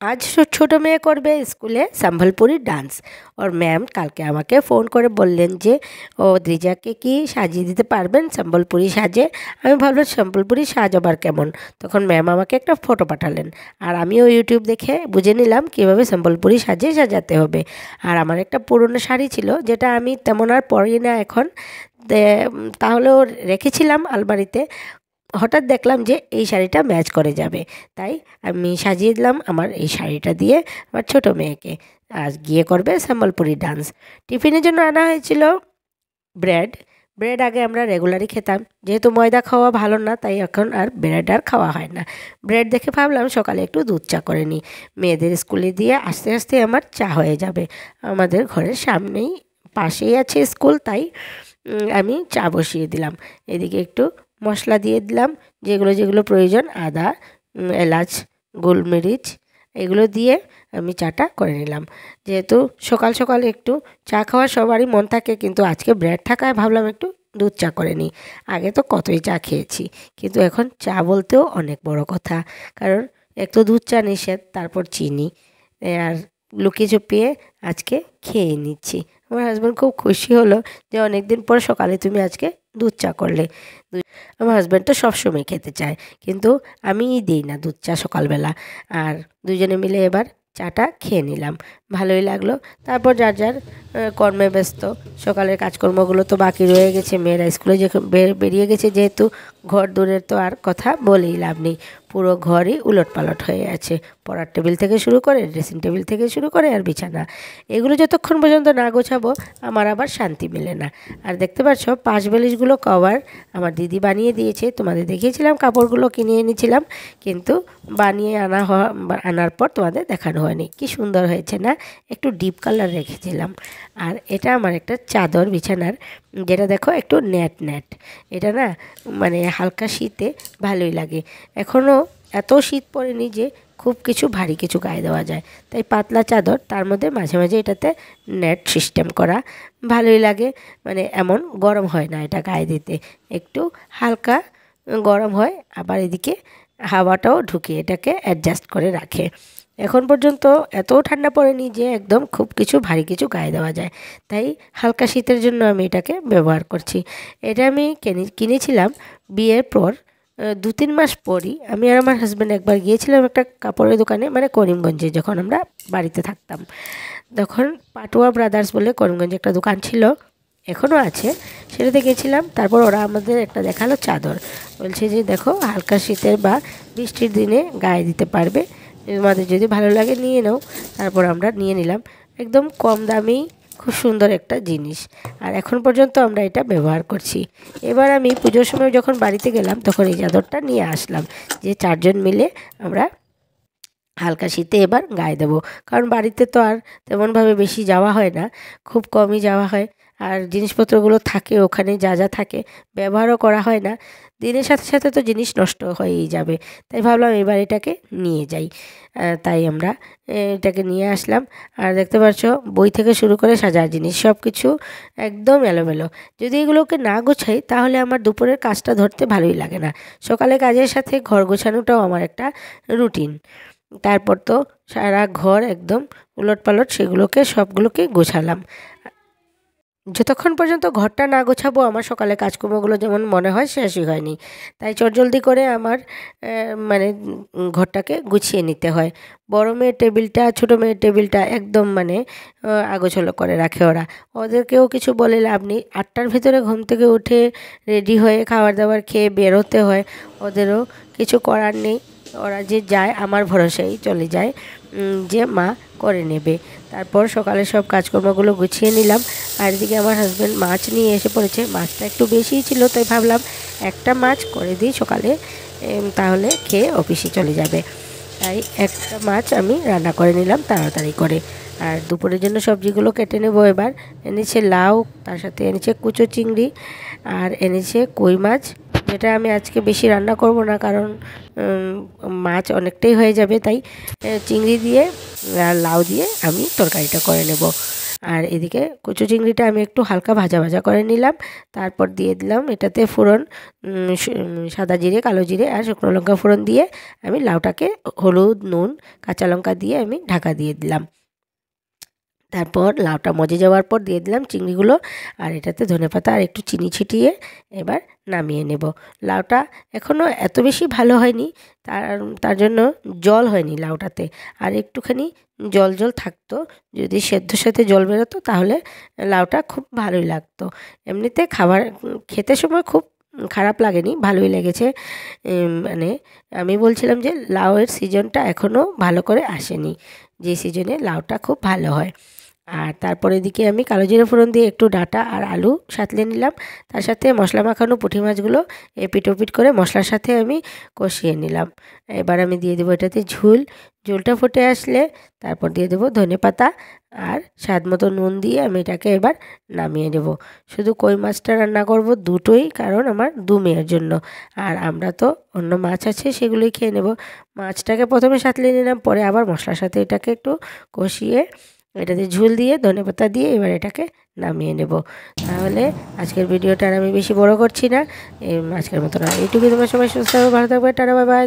আজ ছোট মেয়ে করবে স্কুলে সম্বলপুরি ডান্স। ওর ম্যাম কালকে আমাকে ফোন করে বললেন যে ও দ্রিজাকে কি সাজিয়ে দিতে পারবেন সম্বলপুরি সাজে। আমি ভাবলাম সম্বলপুরি সাজ আবার কেমন। তখন ম্যাম আমাকে একটা ফটো পাঠালেন, আর আমিও ইউটিউব দেখে বুঝে নিলাম কীভাবে সম্বলপুরি সাজে সাজাতে হবে। আর আমার একটা পুরনো শাড়ি ছিল, যেটা আমি তেমন আর পরি না এখন, তাহলেও রেখেছিলাম আলমারিতে। হঠাৎ দেখলাম যে এই শাড়িটা ম্যাচ করে যাবে, তাই আমি সাজিয়ে দিলাম আমার এই শাড়িটা দিয়ে আমার ছোট মেয়েকে। আজ গিয়ে করবে সম্বলপুরি ডান্স। টিফিনের জন্য আনা হয়েছিল ব্রেড। ব্রেড আগে আমরা রেগুলারই খেতাম, যেহেতু ময়দা খাওয়া ভালো না, তাই এখন আর ব্রেড আর খাওয়া হয় না। ব্রেড দেখে ভাবলাম সকালে একটু দুধ চা করে নিই। মেয়েদের স্কুলে দিয়ে আস্তে আস্তে আমার চা হয়ে যাবে। আমাদের ঘরের সামনেই পাশেই আছে স্কুল, তাই আমি চা বসিয়ে দিলাম। এদিকে একটু মশলা দিয়ে দিলাম, যেগুলো যেগুলো প্রয়োজন, আদা, এলাচ, গোলমরিচ, এগুলো দিয়ে আমি চাটা করে নিলাম। যেহেতু সকাল সকাল একটু চা খাওয়ার সবারই মন থাকে, কিন্তু আজকে ব্রেড থাকায় ভাবলাম একটু দুধ চা করে নিই। আগে তো কতই চা খেয়েছি, কিন্তু এখন চা বলতেও অনেক বড় কথা। কারণ এক তো দুধ চা নিষেধ, তারপর চিনি, আর লুকিয়ে চুপিয়ে আজকে খেয়ে নিচ্ছি। আমার হাজব্যান্ড খুব খুশি হলো যে অনেক দিন পর সকালে তুমি আজকে দুধ চা করলে। আমার হাজব্যান্ড তো সবসময় খেতে চায়, কিন্তু আমিই দিই না দুধ চা সকালবেলা। আর দুজনে মিলে এবার চাটা খেয়ে নিলাম, ভালোই লাগলো। তারপর যার যার কর্মে ব্যস্ত। সকালের কাজকর্মগুলো তো বাকি রয়ে গেছে, মেয়েরা স্কুলে যে বেরিয়ে গেছে, যেহেতু ঘর দূরের তো আর কথা বলেই লাভ নেই। পুরো ঘরই উলটপালট হয়ে আছে, পড়ার টেবিল থেকে শুরু করে, ড্রেসিং টেবিল থেকে শুরু করে, আর বিছানা। এগুলো যতক্ষণ পর্যন্ত না গোছাবো আমার আবার শান্তি মেলে না। আর দেখতে পাচ্ছ পাশ বালিশগুলো কভার আমার দিদি বানিয়ে দিয়েছে। তোমাদের দেখিয়েছিলাম কাপড়গুলো কিনে এনেছিলাম, কিন্তু বানিয়ে আনার পর তোমাদের দেখানো হয়নি। কি সুন্দর হয়েছে না, একটু ডিপ কালার রেখেছিলাম। আর এটা আমার একটা চাদর বিছানার, যেটা দেখো একটু নেট নেট। এটা না মানে হালকা শীতে ভালোই লাগে। এখনও এত শীত পড়েনি যে খুব কিছু ভারী কিছু গায়ে দেওয়া যায়, তাই পাতলা চাদর, তার মধ্যে মাঝে মাঝে এটাতে নেট সিস্টেম করা, ভালোই লাগে। মানে এমন গরম হয় না এটা গায়ে দিতে, একটু হালকা গরম হয়, আবার এদিকে হাওয়াটাও ঢুকে এটাকে অ্যাডজাস্ট করে রাখে। এখন পর্যন্ত এত ঠান্ডা পড়েনি যে একদম খুব কিছু ভারী কিছু গায়ে দেওয়া যায়, তাই হালকা শীতের জন্য আমি এটাকে ব্যবহার করছি। এটা আমি কিনেছিলাম বিয়ের পর 2-3 মাস পরই। আমি আর আমার হাজব্যান্ড একবার গিয়েছিলাম একটা কাপড়ের দোকানে, মানে করিমগঞ্জে যখন আমরা বাড়িতে থাকতাম, তখন পাটুয়া ব্রাদার্স বলে করিমগঞ্জে একটা দোকান ছিল, এখনও আছে, সেটাতে গেছিলাম। তারপর ওরা আমাদের একটা দেখালো চাদর, বলছে যে দেখো হালকা শীতের বা বৃষ্টির দিনে গায়ে দিতে পারবে, তোমাদের যদি ভালো লাগে নিয়ে নাও। তারপর আমরা নিয়ে নিলাম, একদম কম দামেই খুব সুন্দর একটা জিনিস, আর এখন পর্যন্ত আমরা এটা ব্যবহার করছি। এবার আমি পুজোর সময় যখন বাড়িতে গেলাম তখন এই চাদরটা নিয়ে আসলাম, যে 4 জন মিলে আমরা হালকা শীতে এবার গায়ে দেবো। কারণ বাড়িতে তো আর তেমনভাবে বেশি যাওয়া হয় না, খুব কমই যাওয়া হয়। আর জিনিসপত্রগুলো থাকে ওখানে, যা যা থাকে ব্যবহারও করা হয় না। দিনের সাথে সাথে তো জিনিস নষ্ট হয়েই যাবে, তাই ভাবলাম এবার এটাকে নিয়ে যাই। তাই আমরা এটাকে নিয়ে আসলাম। আর দেখতে পাচ্ছ বই থেকে শুরু করে সাজার জিনিস সব কিছু একদম এলোমেলো। যদি এগুলোকে না গোছাই তাহলে আমার দুপুরের কাজটা ধরতে ভালোই লাগে না। সকালে কাজের সাথে ঘর গোছানোটাও আমার একটা রুটিন। তারপর তো সারা ঘর একদম উলটপালট, সেগুলোকে সবগুলোকে গোছালাম। যতক্ষণ পর্যন্ত ঘরটা না গোছাবো আমার সকালে কাজকর্মগুলো যেমন মনে হয় শেষই হয়নি। তাই চটজলদি করে আমার মানে ঘরটাকে গুছিয়ে নিতে হয়। বড় মেয়ের টেবিলটা, ছোটো মেয়ের টেবিলটা একদম মানে আগোছালো করে রাখে ওরা। ওদেরকেও কিছু বলে লাভ নেই, 8টার ভেতরে ঘুম থেকে উঠে রেডি হয়ে খাবার দাবার খেয়ে বেরোতে হয়। ওদেরও কিছু করার নেই, ওরা যে যায় আমার ভরসায় চলে যায়, যে মা করে নেবে। তারপর সকালে সব কাজকর্মগুলো গুছিয়ে নিলাম। আর এদিকে আমার হাজব্যান্ড মাছ নিয়ে এসে পড়েছে। মাছটা একটু বেশিই ছিল, তাই ভাবলাম একটা মাছ করে দিই সকালে, তাহলে খেয়ে অফিসে চলে যাবে। তাই একটা মাছ আমি রান্না করে নিলাম তাড়াতাড়ি করে। আর দুপুরের জন্য সবজিগুলো কেটে নেব এবার। এনেছে লাউ, তার সাথে এনেছে কুচো চিংড়ি, আর এনেছে কই মাছ, যেটা আমি আজকে বেশি রান্না করব না, কারণ মাছ অনেকটাই হয়ে যাবে। তাই চিংড়ি দিয়ে আর লাউ দিয়ে আমি তরকারিটা করে নেব। আর এদিকে কচু চিংড়িটা আমি একটু হালকা ভাজা ভাজা করে নিলাম। তারপর দিয়ে দিলাম এটাতে ফোড়ন, সাদা জিরে, কালো জিরে আর শুকনো লঙ্কা ফোড়ন দিয়ে আমি লাউটাকে হলুদ, নুন, কাঁচা লঙ্কা দিয়ে আমি ঢাকা দিয়ে দিলাম। তারপর লাউটা মজে যাওয়ার পর দিয়ে দিলাম চিংড়িগুলো, আর এটাতে ধনেপাতা আর একটু চিনি ছিটিয়ে এবার নামিয়ে নেব। লাউটা এখনও এত বেশি ভালো হয়নি, তার জন্য জল হয়নি লাউটাতে, আর একটুখানি জল জল থাকতো। যদি সেদ্ধর সাথে জল বেরোতো তাহলে লাউটা খুব ভালোই লাগতো। এমনিতে খেতে সময় খুব খারাপ লাগেনি, ভালোই লেগেছে। মানে আমি বলছিলাম যে লাউয়ের সিজনটা এখনও ভালো করে আসেনি, যে সিজনে লাউটা খুব ভালো হয়। আর তারপর এদিকে আমি কালো জিরে ফোড়ন দিয়ে একটু ডাঁটা আর আলু সাঁতলে নিলাম। তার সাথে মশলা মাখানো পুঁটি মাছগুলো এপিট ওপিট করে মশলার সাথে আমি কষিয়ে নিলাম। এবার আমি দিয়ে দেবো এটাতে ঝোলটা ফুটে আসলে তারপর দিয়ে দেবো ধনেপাতা আর স্বাদ মতো নুন দিয়ে আমি এটাকে এবার নামিয়ে নেব। শুধু কই মাছটা রান্না করব দুটোই, কারণ আমার 2 মেয়ের জন্য, আর আমরা তো অন্য মাছ আছে সেগুলোই খেয়ে নেব। মাছটাকে প্রথমে সাঁতলে নিলাম, পরে আবার মশলার সাথে এটাকে একটু কষিয়ে এটাতে ঝোল দিয়ে ধনেপাতা দিয়ে এবার এটাকে নামিয়ে নেব। তাহলে আজকের ভিডিওটা আর আমি বেশি বড় করছি না, আজকের মতো না, এইটুকুই। তোমার সবাই সুস্থ থাকবে, ভালো থাকবে, টাটা, বাই বাই।